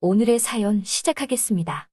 오늘의 사연 시작하겠습니다.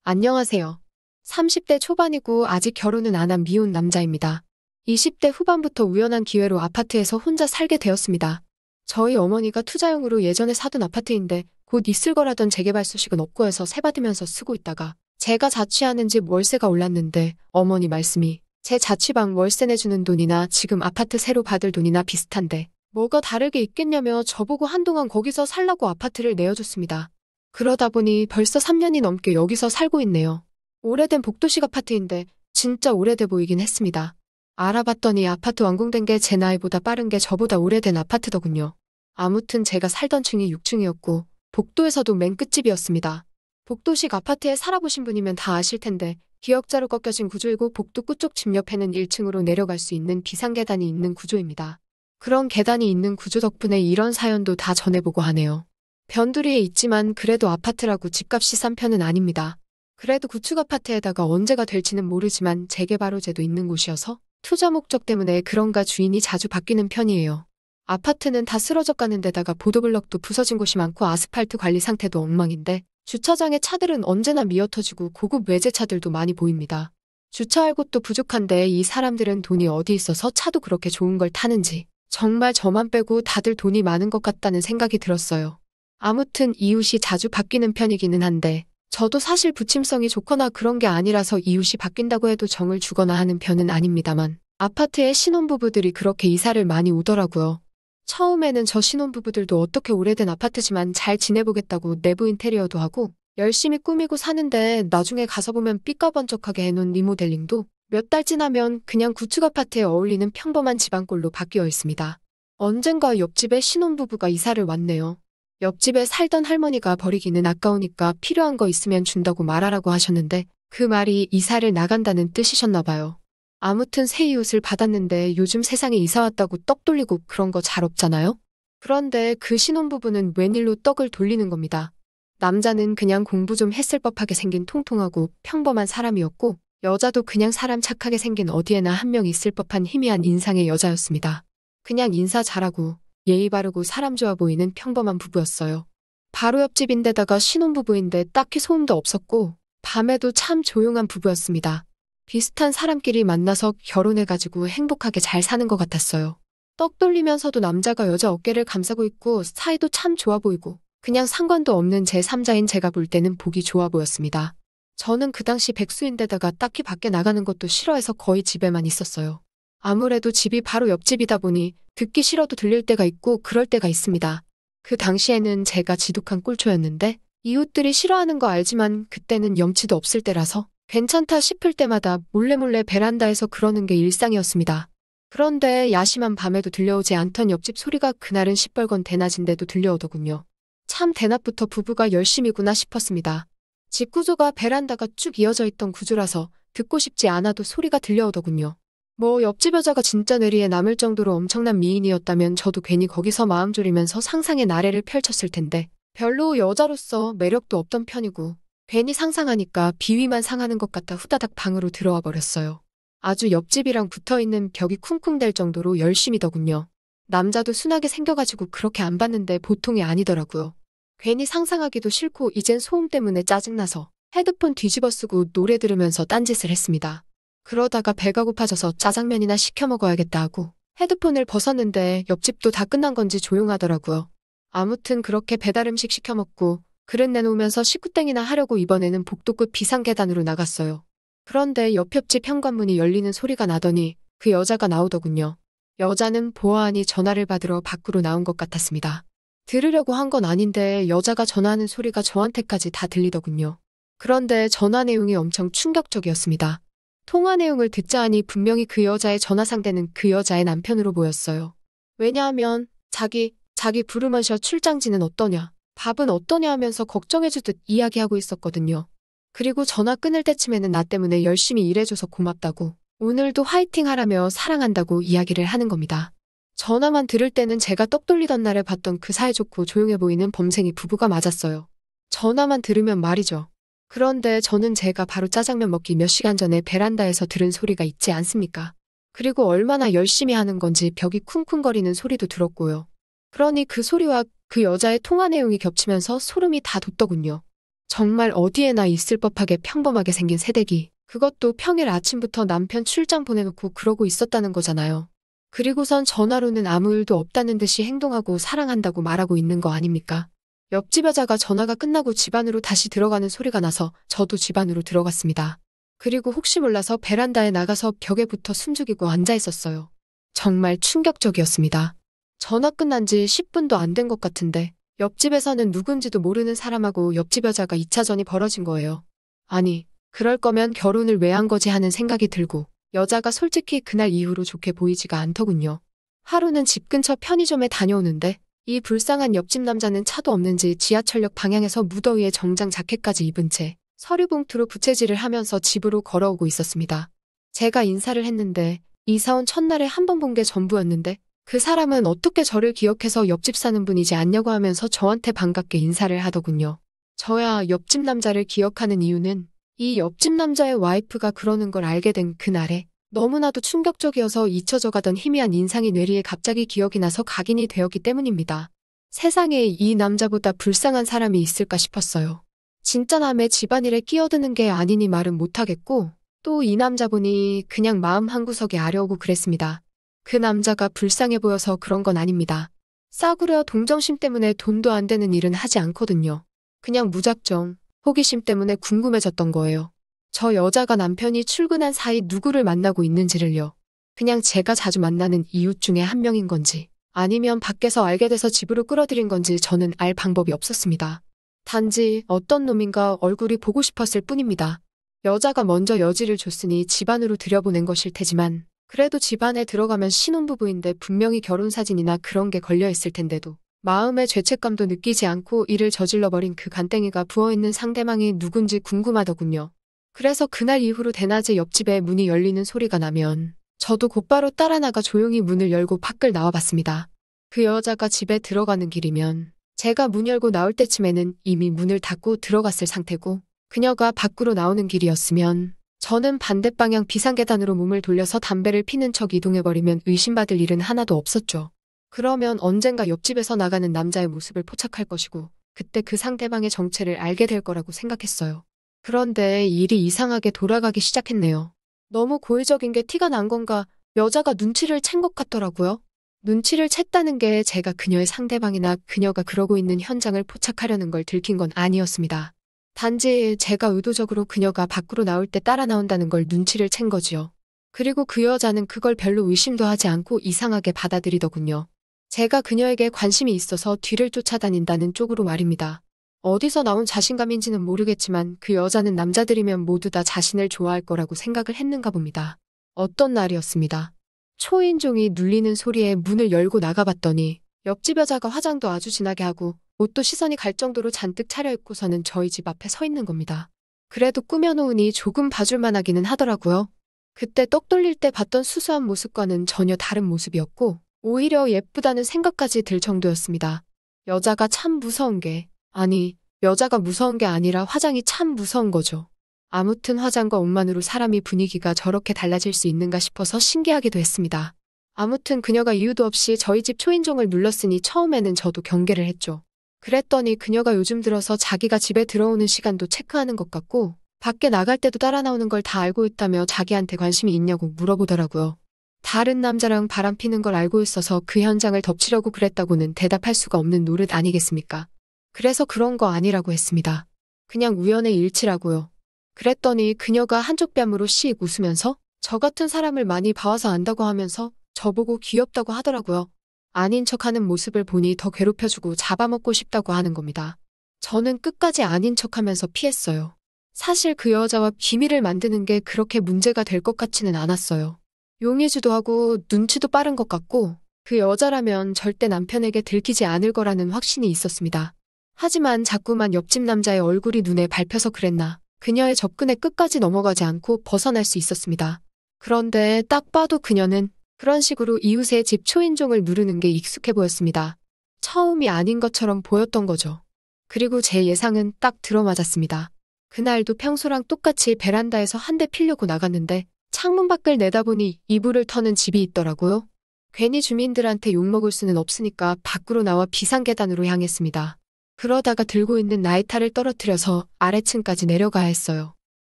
안녕하세요. 30대 초반이고 아직 결혼은 안 한 미혼 남자입니다. 20대 후반부터 우연한 기회로 아파트에서 혼자 살게 되었습니다. 저희 어머니가 투자용으로 예전에 사둔 아파트인데 곧 있을 거라던 재개발 소식은 없고 해서 세받으면서 쓰고 있다가 제가 자취하는 집 월세가 올랐는데 어머니 말씀이 제 자취방 월세 내주는 돈이나 지금 아파트 새로 받을 돈이나 비슷한데 뭐가 다르게 있겠냐며 저보고 한동안 거기서 살라고 아파트를 내어줬습니다. 그러다 보니 벌써 3년이 넘게 여기서 살고 있네요. 오래된 복도식 아파트인데 진짜 오래돼 보이긴 했습니다. 알아봤더니 아파트 완공된 게 제 나이보다 빠른 게 저보다 오래된 아파트더군요. 아무튼 제가 살던 층이 6층이었고 복도에서도 맨 끝집이었습니다. 복도식 아파트에 살아보신 분이면 다 아실 텐데 기역자로 꺾여진 구조이고 복도 끝쪽 집 옆에는 1층으로 내려갈 수 있는 비상계단이 있는 구조입니다. 그런 계단이 있는 구조 덕분에 이런 사연도 다 전해보고 하네요. 변두리에 있지만 그래도 아파트라고 집값이 싼 편은 아닙니다. 그래도 구축 아파트에다가 언제가 될지는 모르지만 재개발 호재도 있는 곳이어서 투자 목적 때문에 그런가 주인이 자주 바뀌는 편이에요. 아파트는 다 쓰러져 가는 데다가 보도블럭도 부서진 곳이 많고 아스팔트 관리 상태도 엉망인데 주차장에 차들은 언제나 미어터지고 고급 외제차들도 많이 보입니다. 주차할 곳도 부족한데 이 사람들은 돈이 어디 있어서 차도 그렇게 좋은 걸 타는지 정말 저만 빼고 다들 돈이 많은 것 같다는 생각이 들었어요. 아무튼 이웃이 자주 바뀌는 편이기는 한데 저도 사실 부침성이 좋거나 그런 게 아니라서 이웃이 바뀐다고 해도 정을 주거나 하는 편은 아닙니다만 아파트에 신혼부부들이 그렇게 이사를 많이 오더라고요. 처음에는 저 신혼부부들도 어떻게 오래된 아파트지만 잘 지내보겠다고 내부 인테리어도 하고 열심히 꾸미고 사는데 나중에 가서 보면 삐까번쩍하게 해놓은 리모델링도 몇 달 지나면 그냥 구축 아파트에 어울리는 평범한 집안꼴로 바뀌어 있습니다. 언젠가 옆집에 신혼부부가 이사를 왔네요. 옆집에 살던 할머니가 버리기는 아까우니까 필요한 거 있으면 준다고 말하라고 하셨는데 그 말이 이사를 나간다는 뜻이셨나 봐요. 아무튼 새 이웃을 받았는데 요즘 세상에 이사 왔다고 떡 돌리고 그런 거 잘 없잖아요? 그런데 그 신혼부부는 웬일로 떡을 돌리는 겁니다. 남자는 그냥 공부 좀 했을 법하게 생긴 통통하고 평범한 사람이었고 여자도 그냥 사람 착하게 생긴 어디에나 한 명 있을 법한 희미한 인상의 여자였습니다. 그냥 인사 잘하고 예의 바르고 사람 좋아 보이는 평범한 부부였어요. 바로 옆집인데다가 신혼부부인데 딱히 소음도 없었고 밤에도 참 조용한 부부였습니다. 비슷한 사람끼리 만나서 결혼해가지고 행복하게 잘 사는 것 같았어요. 떡 돌리면서도 남자가 여자 어깨를 감싸고 있고 사이도 참 좋아 보이고 그냥 상관도 없는 제3자인 제가 볼 때는 보기 좋아 보였습니다. 저는 그 당시 백수인데다가 딱히 밖에 나가는 것도 싫어해서 거의 집에만 있었어요. 아무래도 집이 바로 옆집이다 보니 듣기 싫어도 들릴 때가 있고 그럴 때가 있습니다. 그 당시에는 제가 지독한 꼴초였는데 이웃들이 싫어하는 거 알지만 그때는 염치도 없을 때라서 괜찮다 싶을 때마다 몰래몰래 베란다에서 그러는 게 일상이었습니다. 그런데 야심한 밤에도 들려오지 않던 옆집 소리가 그날은 시뻘건 대낮인데도 들려오더군요. 참 대낮부터 부부가 열심이구나 싶었습니다. 집 구조가 베란다가 쭉 이어져 있던 구조라서 듣고 싶지 않아도 소리가 들려오더군요. 뭐 옆집 여자가 진짜 뇌리에 남을 정도로 엄청난 미인이었다면 저도 괜히 거기서 마음 졸이면서 상상의 나래를 펼쳤을 텐데 별로 여자로서 매력도 없던 편이고 괜히 상상하니까 비위만 상하는 것 같아 후다닥 방으로 들어와 버렸어요. 아주 옆집이랑 붙어있는 벽이 쿵쿵댈 정도로 열심이더군요. 남자도 순하게 생겨가지고 그렇게 안 봤는데 보통이 아니더라고요. 괜히 상상하기도 싫고 이젠 소음 때문에 짜증나서 헤드폰 뒤집어 쓰고 노래 들으면서 딴짓을 했습니다. 그러다가 배가 고파져서 짜장면이나 시켜 먹어야겠다 하고 헤드폰을 벗었는데 옆집도 다 끝난 건지 조용하더라고요. 아무튼 그렇게 배달 음식 시켜 먹고 그릇 내놓으면서 식구땡이나 하려고 이번에는 복도 끝 비상계단으로 나갔어요. 그런데 옆집 현관문이 열리는 소리가 나더니 그 여자가 나오더군요. 여자는 보아하니 전화를 받으러 밖으로 나온 것 같았습니다. 들으려고 한 건 아닌데 여자가 전화하는 소리가 저한테까지 다 들리더군요. 그런데 전화 내용이 엄청 충격적이었습니다. 통화 내용을 듣자 하니 분명히 그 여자의 전화 상대는 그 여자의 남편으로 보였어요. 왜냐하면 자기 부르면서 출장지는 어떠냐, 밥은 어떠냐 하면서 걱정해주듯 이야기하고 있었거든요. 그리고 전화 끊을 때쯤에는 나 때문에 열심히 일해줘서 고맙다고 오늘도 화이팅 하라며 사랑한다고 이야기를 하는 겁니다. 전화만 들을 때는 제가 떡 돌리던 날에 봤던 그 사이좋고 조용해 보이는 범생이 부부가 맞았어요. 전화만 들으면 말이죠. 그런데 저는 제가 바로 짜장면 먹기 몇 시간 전에 베란다에서 들은 소리가 있지 않습니까? 그리고 얼마나 열심히 하는 건지 벽이 쿵쿵거리는 소리도 들었고요. 그러니 그 소리와 그 여자의 통화 내용이 겹치면서 소름이 다 돋더군요. 정말 어디에나 있을 법하게 평범하게 생긴 새댁이 그것도 평일 아침부터 남편 출장 보내놓고 그러고 있었다는 거잖아요. 그리고선 전화로는 아무 일도 없다는 듯이 행동하고 사랑한다고 말하고 있는 거 아닙니까? 옆집 여자가 전화가 끝나고 집 안으로 다시 들어가는 소리가 나서 저도 집 안으로 들어갔습니다. 그리고 혹시 몰라서 베란다에 나가서 벽에 붙어 숨죽이고 앉아 있었어요. 정말 충격적이었습니다. 전화 끝난 지 10분도 안 된 것 같은데 옆집에서는 누군지도 모르는 사람하고 옆집 여자가 2차전이 벌어진 거예요. 아니, 그럴 거면 결혼을 왜 한 거지 하는 생각이 들고 여자가 솔직히 그날 이후로 좋게 보이지가 않더군요. 하루는 집 근처 편의점에 다녀오는데 이 불쌍한 옆집 남자는 차도 없는지 지하철역 방향에서 무더위에 정장 자켓까지 입은 채 서류 봉투로 부채질을 하면서 집으로 걸어오고 있었습니다. 제가 인사를 했는데 이사 온 첫날에 한 번 본 게 전부였는데 그 사람은 어떻게 저를 기억해서 옆집 사는 분이지 않냐고 하면서 저한테 반갑게 인사를 하더군요. 저야 옆집 남자를 기억하는 이유는 이 옆집 남자의 와이프가 그러는 걸 알게 된 그날에 너무나도 충격적이어서 잊혀져 가던 희미한 인상이 뇌리에 갑자기 기억이 나서 각인이 되었기 때문입니다. 세상에 이 남자보다 불쌍한 사람이 있을까 싶었어요. 진짜 남의 집안일에 끼어드는 게 아니니 말은 못하겠고 또 이 남자분이 그냥 마음 한구석에 아려오고 그랬습니다. 그 남자가 불쌍해 보여서 그런 건 아닙니다. 싸구려 동정심 때문에 돈도 안 되는 일은 하지 않거든요. 그냥 무작정 호기심 때문에 궁금해졌던 거예요. 저 여자가 남편이 출근한 사이 누구를 만나고 있는지를요. 그냥 제가 자주 만나는 이웃 중에 한 명인 건지 아니면 밖에서 알게 돼서 집으로 끌어들인 건지 저는 알 방법이 없었습니다. 단지 어떤 놈인가 얼굴이 보고 싶었을 뿐입니다. 여자가 먼저 여지를 줬으니 집안으로 들여보낸 것일 테지만 그래도 집안에 들어가면 신혼부부인데 분명히 결혼사진이나 그런 게 걸려있을 텐데도 마음의 죄책감도 느끼지 않고 일을 저질러버린 그 간땡이가 부어있는 상대방이 누군지 궁금하더군요. 그래서 그날 이후로 대낮에 옆집에 문이 열리는 소리가 나면 저도 곧바로 따라 나가 조용히 문을 열고 밖을 나와봤습니다. 그 여자가 집에 들어가는 길이면 제가 문 열고 나올 때쯤에는 이미 문을 닫고 들어갔을 상태고 그녀가 밖으로 나오는 길이었으면 저는 반대방향 비상계단으로 몸을 돌려서 담배를 피는 척 이동해버리면 의심받을 일은 하나도 없었죠. 그러면 언젠가 옆집에서 나가는 남자의 모습을 포착할 것이고 그때 그 상대방의 정체를 알게 될 거라고 생각했어요. 그런데 일이 이상하게 돌아가기 시작했네요. 너무 고의적인 게 티가 난 건가 여자가 눈치를 챈 것 같더라고요. 눈치를 챘다는 게 제가 그녀의 상대방이나 그녀가 그러고 있는 현장을 포착하려는 걸 들킨 건 아니었습니다. 단지 제가 의도적으로 그녀가 밖으로 나올 때 따라 나온다는 걸 눈치를 챈 거지요. 그리고 그 여자는 그걸 별로 의심도 하지 않고 이상하게 받아들이더군요. 제가 그녀에게 관심이 있어서 뒤를 쫓아다닌다는 쪽으로 말입니다. 어디서 나온 자신감인지는 모르겠지만 그 여자는 남자들이면 모두 다 자신을 좋아할 거라고 생각을 했는가 봅니다. 어떤 날이었습니다. 초인종이 눌리는 소리에 문을 열고 나가봤더니 옆집 여자가 화장도 아주 진하게 하고 옷도 시선이 갈 정도로 잔뜩 차려입고서는 저희 집 앞에 서 있는 겁니다. 그래도 꾸며놓으니 조금 봐줄만 하기는 하더라고요. 그때 떡 돌릴 때 봤던 수수한 모습과는 전혀 다른 모습이었고 오히려 예쁘다는 생각까지 들 정도였습니다. 여자가 참 무서운 게 아니 여자가 무서운 게 아니라 화장이 참 무서운 거죠. 아무튼 화장과 옷만으로 사람이 분위기가 저렇게 달라질 수 있는가 싶어서 신기하기도 했습니다. 아무튼 그녀가 이유도 없이 저희 집 초인종을 눌렀으니 처음에는 저도 경계를 했죠. 그랬더니 그녀가 요즘 들어서 자기가 집에 들어오는 시간도 체크하는 것 같고 밖에 나갈 때도 따라 나오는 걸 다 알고 있다며 자기한테 관심이 있냐고 물어보더라고요. 다른 남자랑 바람 피는 걸 알고 있어서 그 현장을 덮치려고 그랬다고는 대답할 수가 없는 노릇 아니겠습니까? 그래서 그런 거 아니라고 했습니다. 그냥 우연의 일치라고요. 그랬더니 그녀가 한쪽 뺨으로 씩 웃으면서 저 같은 사람을 많이 봐와서 안다고 하면서 저보고 귀엽다고 하더라고요. 아닌 척하는 모습을 보니 더 괴롭혀주고 잡아먹고 싶다고 하는 겁니다. 저는 끝까지 아닌 척하면서 피했어요. 사실 그 여자와 비밀을 만드는 게 그렇게 문제가 될 것 같지는 않았어요. 용의주도 하고 눈치도 빠른 것 같고 그 여자라면 절대 남편에게 들키지 않을 거라는 확신이 있었습니다. 하지만 자꾸만 옆집 남자의 얼굴이 눈에 밟혀서 그랬나 그녀의 접근에 끝까지 넘어가지 않고 벗어날 수 있었습니다. 그런데 딱 봐도 그녀는 그런 식으로 이웃의 집 초인종을 누르는 게 익숙해 보였습니다. 처음이 아닌 것처럼 보였던 거죠. 그리고 제 예상은 딱 들어맞았습니다. 그날도 평소랑 똑같이 베란다에서 한 대 피려고 나갔는데 창문 밖을 내다보니 이불을 터는 집이 있더라고요. 괜히 주민들한테 욕먹을 수는 없으니까 밖으로 나와 비상계단으로 향했습니다. 그러다가 들고 있는 라이터를 떨어뜨려서 아래층까지 내려가야 했어요.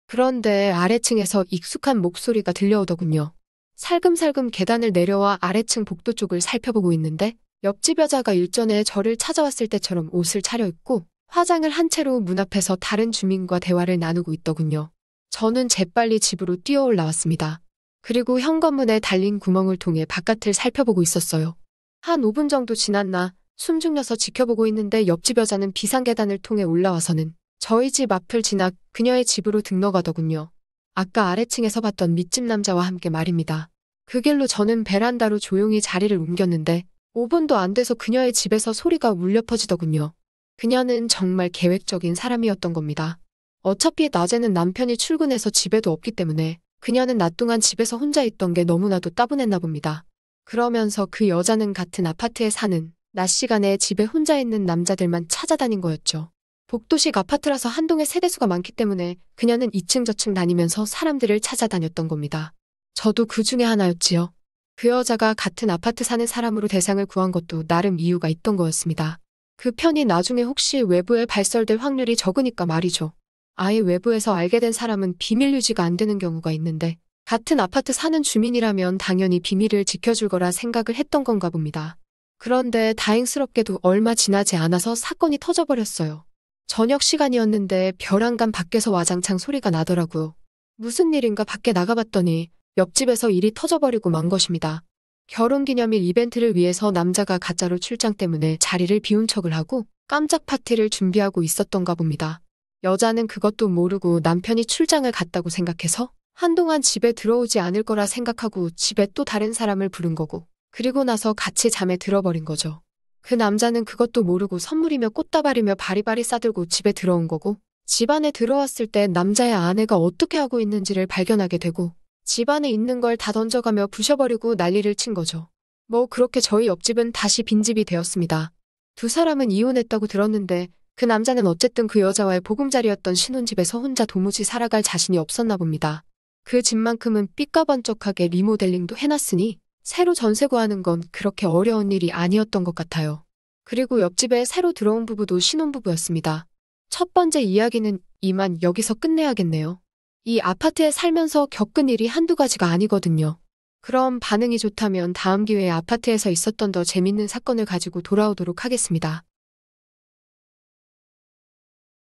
그런데 아래층에서 익숙한 목소리가 들려오더군요. 살금살금 계단을 내려와 아래층 복도 쪽을 살펴보고 있는데 옆집 여자가 일전에 저를 찾아왔을 때처럼 옷을 차려입고 화장을 한 채로 문 앞에서 다른 주민과 대화를 나누고 있더군요. 저는 재빨리 집으로 뛰어 올라왔습니다. 그리고 현관문에 달린 구멍을 통해 바깥을 살펴보고 있었어요. 한 5분 정도 지났나 숨죽여서 지켜보고 있는데 옆집 여자는 비상계단을 통해 올라와서는 저희 집 앞을 지나 그녀의 집으로 등록하더군요. 아까 아래층에서 봤던 밑집 남자와 함께 말입니다. 그 길로 저는 베란다로 조용히 자리를 옮겼는데 5분도 안 돼서 그녀의 집에서 소리가 울려 퍼지더군요. 그녀는 정말 계획적인 사람이었던 겁니다. 어차피 낮에는 남편이 출근해서 집에도 없기 때문에 그녀는 낮 동안 집에서 혼자 있던 게 너무나도 따분했나 봅니다. 그러면서 그 여자는 같은 아파트에 사는 낮 시간에 집에 혼자 있는 남자들만 찾아다닌 거였죠. 복도식 아파트라서 한 동에 세대수가 많기 때문에 그녀는 이층 저층 다니면서 사람들을 찾아다녔던 겁니다. 저도 그 중에 하나였지요. 그 여자가 같은 아파트 사는 사람으로 대상을 구한 것도 나름 이유가 있던 거였습니다. 그 편이 나중에 혹시 외부에 발설될 확률이 적으니까 말이죠. 아예 외부에서 알게 된 사람은 비밀 유지가 안 되는 경우가 있는데 같은 아파트 사는 주민이라면 당연히 비밀을 지켜줄 거라 생각을 했던 건가 봅니다. 그런데 다행스럽게도 얼마 지나지 않아서 사건이 터져버렸어요. 저녁 시간이었는데 벼랑간 밖에서 와장창 소리가 나더라고요. 무슨 일인가 밖에 나가봤더니 옆집에서 일이 터져버리고 만 것입니다. 결혼기념일 이벤트를 위해서 남자가 가짜로 출장 때문에 자리를 비운 척을 하고 깜짝 파티를 준비하고 있었던가 봅니다. 여자는 그것도 모르고 남편이 출장을 갔다고 생각해서 한동안 집에 들어오지 않을 거라 생각하고 집에 또 다른 사람을 부른 거고 그리고 나서 같이 잠에 들어버린 거죠. 그 남자는 그것도 모르고 선물이며 꽃다발이며 바리바리 싸들고 집에 들어온 거고 집 안에 들어왔을 때 남자의 아내가 어떻게 하고 있는지를 발견하게 되고 집 안에 있는 걸 다 던져가며 부셔버리고 난리를 친 거죠. 뭐 그렇게 저희 옆집은 다시 빈집이 되었습니다. 두 사람은 이혼했다고 들었는데 그 남자는 어쨌든 그 여자와의 보금자리였던 신혼집에서 혼자 도무지 살아갈 자신이 없었나 봅니다. 그 집만큼은 삐까번쩍하게 리모델링도 해놨으니 새로 전세 구하는 건 그렇게 어려운 일이 아니었던 것 같아요. 그리고 옆집에 새로 들어온 부부도 신혼부부였습니다. 첫 번째 이야기는 이만 여기서 끝내야겠네요. 이 아파트에 살면서 겪은 일이 한두 가지가 아니거든요. 그럼 반응이 좋다면 다음 기회에 아파트에서 있었던 더 재밌는 사건을 가지고 돌아오도록 하겠습니다.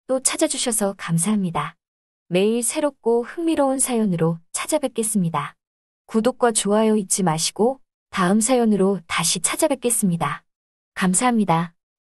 또 찾아주셔서 감사합니다. 매일 새롭고 흥미로운 사연으로 찾아뵙겠습니다. 구독과 좋아요 잊지 마시고 다음 사연으로 다시 찾아뵙겠습니다. 감사합니다.